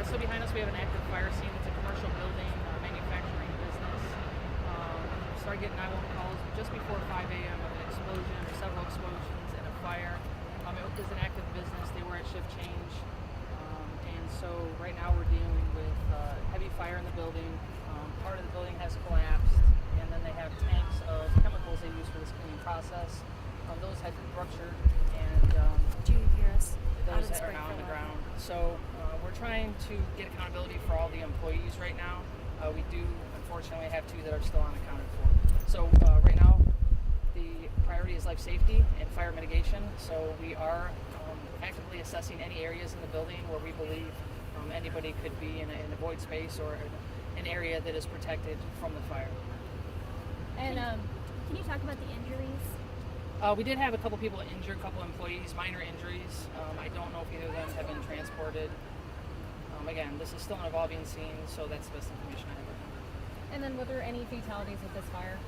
So behind us we have an active fire scene. It's a commercial building, manufacturing business. Started getting 911 calls just before 5 a.m. of an explosion or several explosions and a fire. It was an active business. They were at shift change. And so right now we're dealing with heavy fire in the building. Part of the building has collapsed, and then they have tanks of chemicals they use for this cleaning process. Those had ruptured, and do you hear us? those that are now on the ground. So we're trying to get accountability for all the employees right now. We do unfortunately have 2 that are still unaccounted for. So right now the priority is life safety and fire mitigation. So we are actively assessing any areas in the building where we believe anybody could be in a void space or an area that is protected from the fire. And can you talk about the injuries? We did have a couple people injured, a couple employees, minor injuries. I don't know if either of them have been transported. Again, this is still an evolving scene, so that's the best information I have right now. And then were there any fatalities with this fire?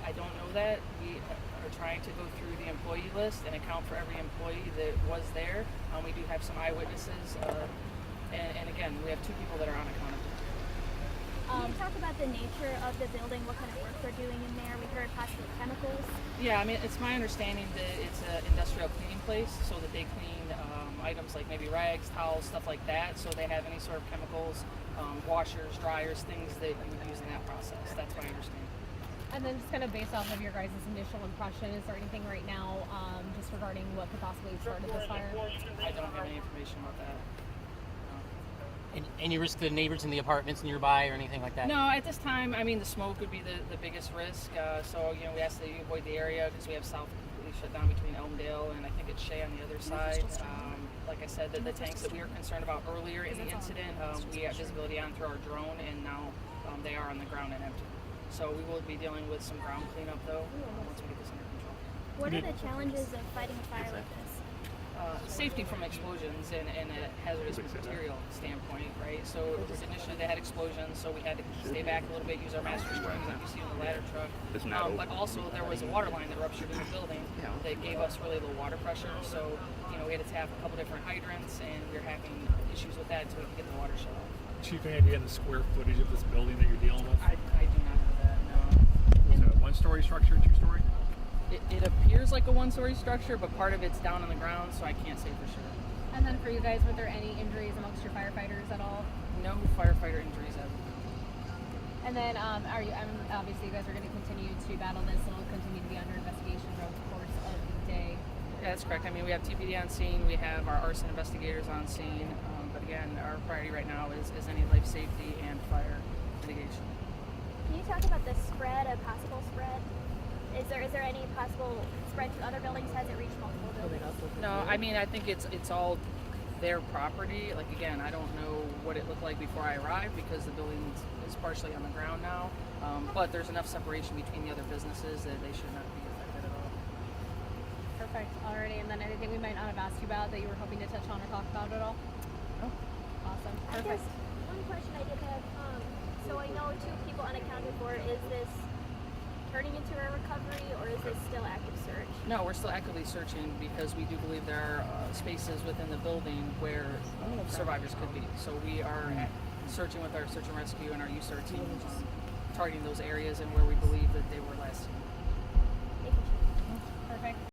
I don't know that. We are trying to go through the employee list and account for every employee that was there. We do have some eyewitnesses, and again, we have 2 people that are unaccounted for. Can you talk about the nature of the building, what kind of work they're doing in there? We heard possible chemicals. Yeah, I mean, it's my understanding that it's an industrial cleaning place, so that they clean items like maybe rags, towels, stuff like that. So they have any sort of chemicals, washers, dryers, things that you would use in that process. That's my understanding. And then just kind of based off of your guys' initial impression, is there anything right now just regarding what could possibly have started this fire? I don't have any information about that. Any risk to the neighbors in the apartments nearby or anything like that? No, at this time, I mean, the smoke would be the biggest risk. So, we ask that you avoid the area because we have south completely shut down between Elmdale and I think it's Shea on the other side. Like I said, the tanks that we were concerned about earlier in the incident, we have visibility on through our drone, and now they are on the ground and empty. So we will be dealing with some ground cleanup, though, once we get this under control. What are the challenges of fighting a fire like this? Safety from explosions and a hazardous material standpoint, right? So initially they had explosions, so we had to stay back a little bit, use our master springs like you see on the ladder truck. But also there was a water line that ruptured in the building that gave us really low water pressure. So we had to tap a couple different hydrants, and we were having issues with that until we could get the water shut off. Chief, any idea on the square footage of this building that you're dealing with? I do not know that, no. Is it a 1-story structure, 2-story? It appears like a 1-story structure, but part of it's down on the ground, so I can't say for sure. And then for you guys, were there any injuries amongst your firefighters at all? No firefighter injuries as of. And then obviously you guys are going to continue to battle this, and it'll continue to be under investigation throughout the course of the day. Yeah, that's correct. I mean, we have TPD on scene, we have our arson investigators on scene, but again, our priority right now is any life safety and fire mitigation. Can you talk about the spread, a possible spread? Is there any possible spread to other buildings? Has it reached multiple buildings? No, I mean, I think it's all their property. Like, again, I don't know what it looked like before I arrived because the building is partially on the ground now, but there's enough separation between the other businesses that they should not be affected at all. Perfect. Alrighty. And then anything we might not have asked you about that you were hoping to touch on or talk about at all? No. Awesome. I Perfect. guess one question I did have, so I know 2 people unaccounted for. Is this turning into a recovery, or is this still active search? No, we're still actively searching because we do believe there are spaces within the building where survivors could be. So we are searching with our search and rescue and our USAR team, targeting those areas and where we believe that they were last seen. Thank you. Perfect.